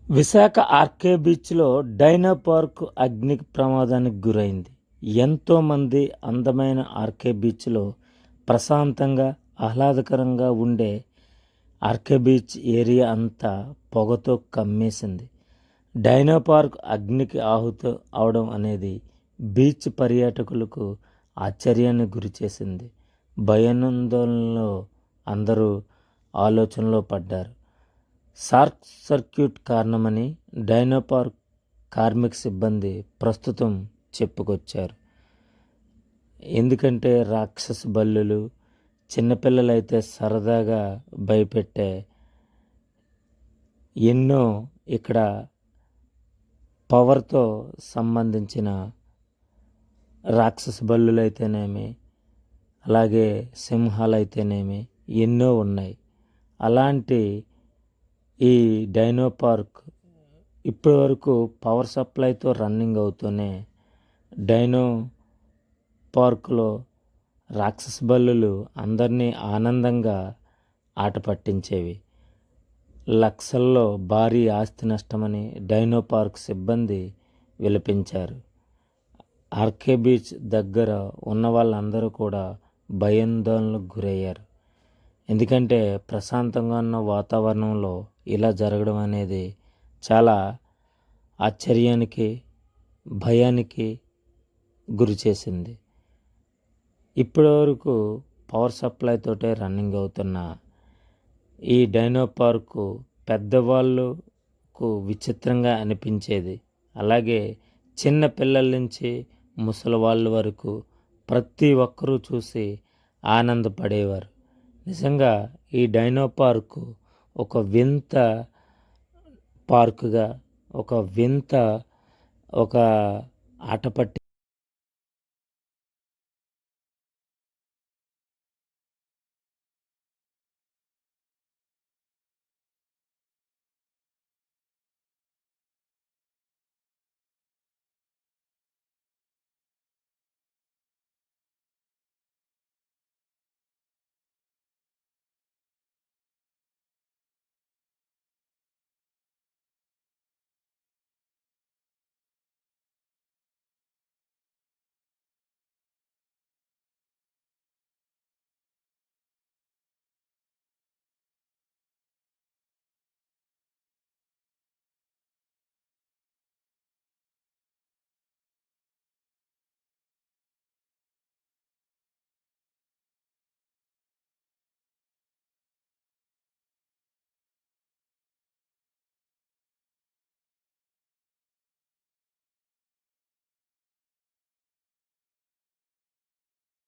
Visakha RK బీచ్లో dino park అగ్ని ప్రమాదానికి గురైంది. ఎంతోమంది అందమైన ఆర్కే బీచ్లో ప్రశాంతంగా ఆహ్లాదకరంగా ఉండే ఆర్కే బీచ్ ఏరియా అంతా పొగతో కమ్మేసింది. డైనో పార్క్ అగ్నికి ఆహుతి అవడం అనేది బీచ్ పర్యాటకులకు ఆశ్చర్యాన్ని గురిచేసింది. భయాందోళనలో అందరూ ఆలోచనలో పడ్డారు. షార్ట్ సర్క్యూట్ కారణమని డైనో పార్క్ కార్మిక సిబ్బంది ప్రస్తుతం చెప్పుకొచ్చారు. ఎందుకంటే రాక్షస బల్లులు చిన్నపిల్లలైతే సరదాగా భయపెట్టే ఎన్నో ఇక్కడ పవర్తో సంబంధించిన రాక్షస బల్లులు అయితేనేమి, అలాగే సింహాలు అయితేనేమి ఎన్నో ఉన్నాయి. అలాంటి ఈ డైనో పార్క్ ఇప్పటి వరకు పవర్ సప్లైతో రన్నింగ్ అవుతూనే డైనో పార్కులో రాక్షస బల్లులు అందరినీ ఆనందంగా ఆట పట్టించేవి. లక్షల్లో భారీ ఆస్తి నష్టమని డైనో పార్క్ సిబ్బంది విలపించారు. ఆర్కే బీచ్ దగ్గర ఉన్న వాళ్ళందరూ కూడా భయాందోళనకు గురయ్యారు. ఎందుకంటే ప్రశాంతంగా ఉన్న వాతావరణంలో ఇలా జరగడం అనేది చాలా ఆశ్చర్యానికి, భయానికి గురి చేసింది. ఇప్పటివరకు పవర్ సప్లై తోటే రన్నింగ్ అవుతున్న ఈ డైనో పార్కు పెద్దవాళ్ళకు విచిత్రంగా అనిపించేది. అలాగే చిన్న పిల్లల నుంచి ముసలి వాళ్ళ వరకు ప్రతి ఒక్కరూ చూసి ఆనందపడేవారు. నిజంగా ఈ డైనో పార్కు ఒక వింత పార్కుగా, ఒక వింత ఒక ఆట పట్టి